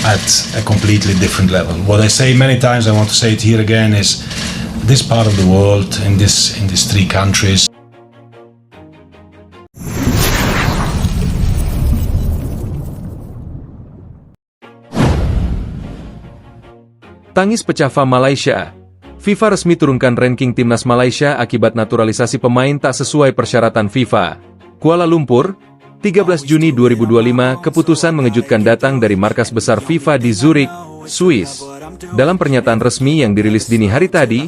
at a completely different level. What I say many times, I want to say it here again, is this part of the world, in these three countries. Tangis pecah FAM Malaysia. FIFA resmi turunkan ranking timnas Malaysia akibat naturalisasi pemain tak sesuai persyaratan FIFA. Kuala Lumpur, 13 Juni 2025, keputusan mengejutkan datang dari markas besar FIFA di Zurich, Swiss. Dalam pernyataan resmi yang dirilis dini hari tadi,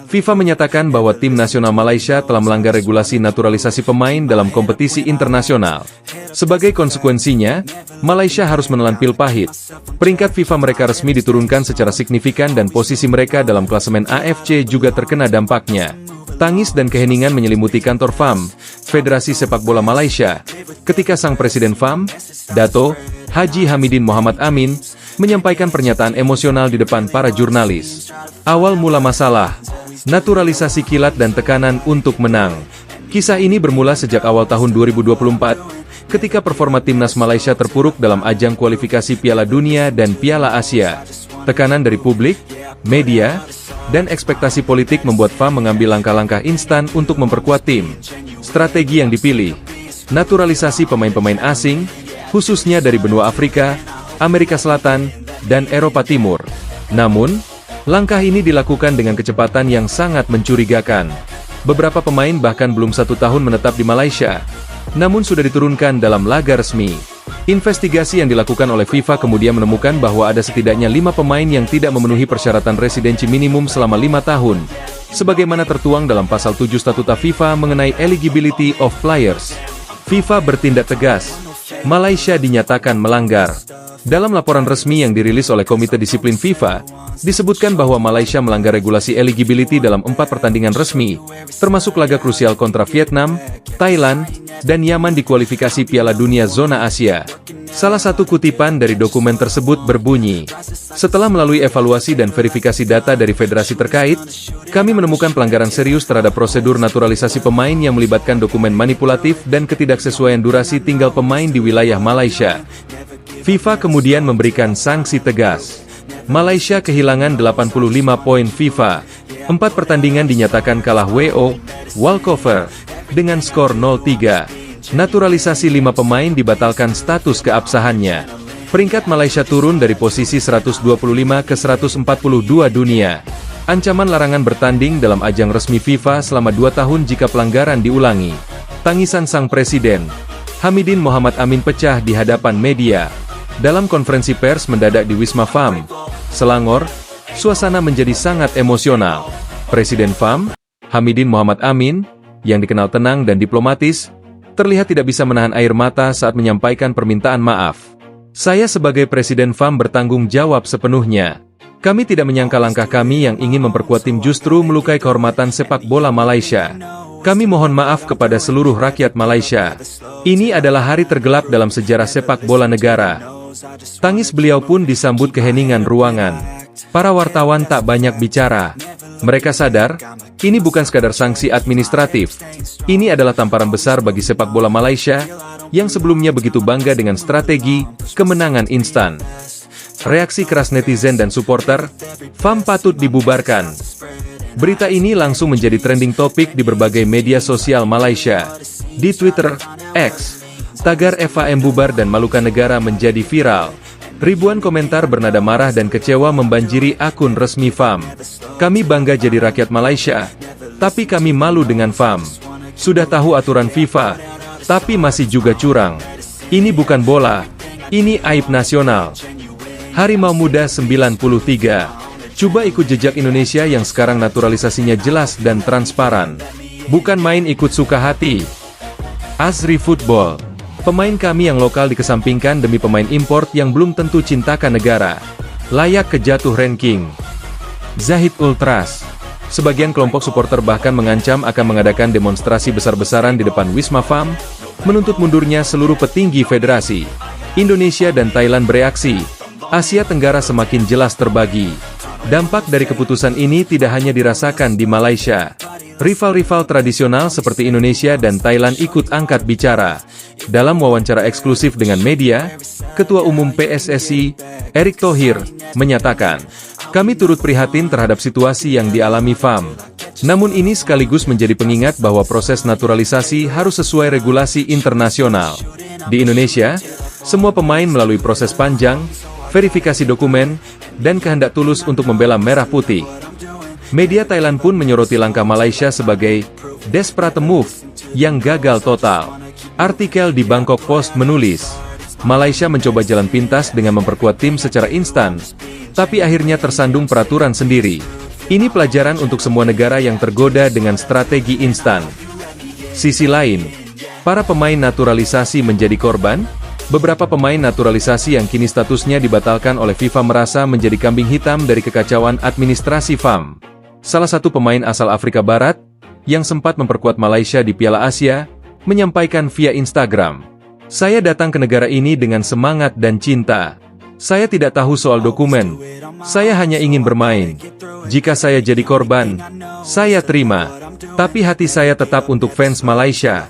FIFA menyatakan bahwa tim nasional Malaysia telah melanggar regulasi naturalisasi pemain dalam kompetisi internasional. Sebagai konsekuensinya, Malaysia harus menelan pil pahit. Peringkat FIFA mereka resmi diturunkan secara signifikan dan posisi mereka dalam klasemen AFC juga terkena dampaknya. Tangis dan keheningan menyelimuti kantor FAM, Federasi Sepak Bola Malaysia, ketika sang Presiden FAM, Dato' Haji Hamidin Mohamad Amin, menyampaikan pernyataan emosional di depan para jurnalis. Awal mula masalah, naturalisasi kilat dan tekanan untuk menang. Kisah ini bermula sejak awal tahun 2024, ketika performa timnas Malaysia terpuruk dalam ajang kualifikasi Piala Dunia dan Piala Asia. Tekanan dari publik, media, dan ekspektasi politik membuat FAM mengambil langkah-langkah instan untuk memperkuat tim. Strategi yang dipilih, naturalisasi pemain-pemain asing, khususnya dari benua Afrika, Amerika Selatan, dan Eropa Timur. Namun, langkah ini dilakukan dengan kecepatan yang sangat mencurigakan. Beberapa pemain bahkan belum 1 tahun menetap di Malaysia, namun sudah diturunkan dalam laga resmi. Investigasi yang dilakukan oleh FIFA kemudian menemukan bahwa ada setidaknya 5 pemain yang tidak memenuhi persyaratan residensi minimum selama 5 tahun, sebagaimana tertuang dalam pasal 7 Statuta FIFA mengenai eligibility of players. FIFA bertindak tegas. Malaysia dinyatakan melanggar. Dalam laporan resmi yang dirilis oleh Komite Disiplin FIFA, disebutkan bahwa Malaysia melanggar regulasi eligibility dalam 4 pertandingan resmi, termasuk laga krusial kontra Vietnam, Thailand, dan Yaman di kualifikasi Piala Dunia Zona Asia. Salah satu kutipan dari dokumen tersebut berbunyi, "Setelah melalui evaluasi dan verifikasi data dari federasi terkait, kami menemukan pelanggaran serius terhadap prosedur naturalisasi pemain yang melibatkan dokumen manipulatif dan ketidaksesuaian durasi tinggal pemain di wilayah Malaysia." FIFA kemudian memberikan sanksi tegas. Malaysia kehilangan 85 poin FIFA. 4 pertandingan dinyatakan kalah WO, walkover, dengan skor 0-3. Naturalisasi 5 pemain dibatalkan status keabsahannya. Peringkat Malaysia turun dari posisi 125 ke 142 dunia. Ancaman larangan bertanding dalam ajang resmi FIFA selama 2 tahun jika pelanggaran diulangi. Tangisan sang Presiden, Hamidin Mohamad Amin pecah di hadapan media. Dalam konferensi pers mendadak di Wisma FAM, Selangor, suasana menjadi sangat emosional. Presiden FAM, Hamidin Mohamad Amin, yang dikenal tenang dan diplomatis, terlihat tidak bisa menahan air mata saat menyampaikan permintaan maaf. "Saya sebagai Presiden FAM bertanggung jawab sepenuhnya. Kami tidak menyangka langkah kami yang ingin memperkuat tim justru melukai kehormatan sepak bola Malaysia. Kami mohon maaf kepada seluruh rakyat Malaysia. Ini adalah hari tergelap dalam sejarah sepak bola negara." Tangis beliau pun disambut keheningan ruangan. Para wartawan tak banyak bicara. Mereka sadar, ini bukan sekadar sanksi administratif. Ini adalah tamparan besar bagi sepak bola Malaysia, yang sebelumnya begitu bangga dengan strategi kemenangan instan. Reaksi keras netizen dan supporter, FAM patut dibubarkan. Berita ini langsung menjadi trending topik di berbagai media sosial Malaysia. Di Twitter, X, tagar FAM bubar dan malukan negara menjadi viral. Ribuan komentar bernada marah dan kecewa membanjiri akun resmi FAM. "Kami bangga jadi rakyat Malaysia, tapi kami malu dengan FAM. Sudah tahu aturan FIFA, tapi masih juga curang. Ini bukan bola, ini aib nasional." Harimau Muda 93. Coba ikut jejak Indonesia yang sekarang naturalisasinya jelas dan transparan. Bukan main ikut suka hati. Azri Football. Pemain kami yang lokal dikesampingkan demi pemain import yang belum tentu cintakan negara. Layak kejatuh ranking. Zahid Ultras. Sebagian kelompok supporter bahkan mengancam akan mengadakan demonstrasi besar-besaran di depan Wisma FAM, menuntut mundurnya seluruh petinggi federasi. Indonesia dan Thailand bereaksi. Asia Tenggara semakin jelas terbagi. Dampak dari keputusan ini tidak hanya dirasakan di Malaysia. Rival-rival tradisional seperti Indonesia dan Thailand ikut angkat bicara. Dalam wawancara eksklusif dengan media, Ketua Umum PSSI, Erick Thohir, menyatakan, "Kami turut prihatin terhadap situasi yang dialami FAM. Namun ini sekaligus menjadi pengingat bahwa proses naturalisasi harus sesuai regulasi internasional. Di Indonesia, semua pemain melalui proses panjang, verifikasi dokumen, dan kehendak tulus untuk membela merah putih." Media Thailand pun menyoroti langkah Malaysia sebagai desperate move yang gagal total. Artikel di Bangkok Post menulis, Malaysia mencoba jalan pintas dengan memperkuat tim secara instan, tapi akhirnya tersandung peraturan sendiri. Ini pelajaran untuk semua negara yang tergoda dengan strategi instan. Sisi lain, para pemain naturalisasi menjadi korban. Beberapa pemain naturalisasi yang kini statusnya dibatalkan oleh FIFA merasa menjadi kambing hitam dari kekacauan administrasi FAM. Salah satu pemain asal Afrika Barat, yang sempat memperkuat Malaysia di Piala Asia, menyampaikan via Instagram, "Saya datang ke negara ini dengan semangat dan cinta. Saya tidak tahu soal dokumen. Saya hanya ingin bermain. Jika saya jadi korban, saya terima. Tapi hati saya tetap untuk fans Malaysia."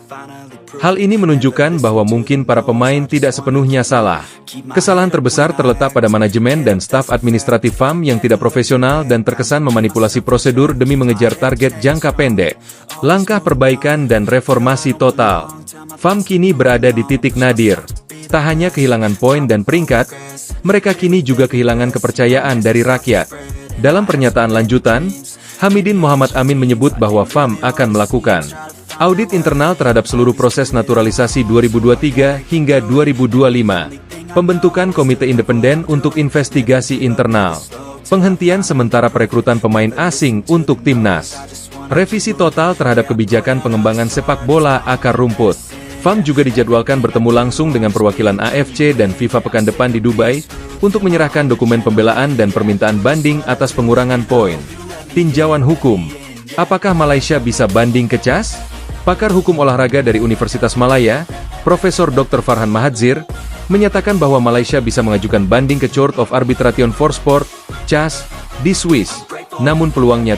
Hal ini menunjukkan bahwa mungkin para pemain tidak sepenuhnya salah. Kesalahan terbesar terletak pada manajemen dan staf administratif FAM yang tidak profesional dan terkesan memanipulasi prosedur demi mengejar target jangka pendek. Langkah perbaikan dan reformasi total. FAM kini berada di titik nadir. Tak hanya kehilangan poin dan peringkat, mereka kini juga kehilangan kepercayaan dari rakyat. Dalam pernyataan lanjutan, Hamidin Muhammad Amin menyebut bahwa FAM akan melakukan audit internal terhadap seluruh proses naturalisasi 2023 hingga 2025, pembentukan komite independen untuk investigasi internal, penghentian sementara perekrutan pemain asing untuk timnas, revisi total terhadap kebijakan pengembangan sepak bola akar rumput. FAM juga dijadwalkan bertemu langsung dengan perwakilan AFC dan FIFA pekan depan di Dubai untuk menyerahkan dokumen pembelaan dan permintaan banding atas pengurangan poin. Tinjauan hukum, apakah Malaysia bisa banding ke CAS? Pakar hukum olahraga dari Universitas Malaya, Profesor Dr. Farhan Mahadzir, menyatakan bahwa Malaysia bisa mengajukan banding ke Court of Arbitration for Sport, CAS, di Swiss. Namun peluangnya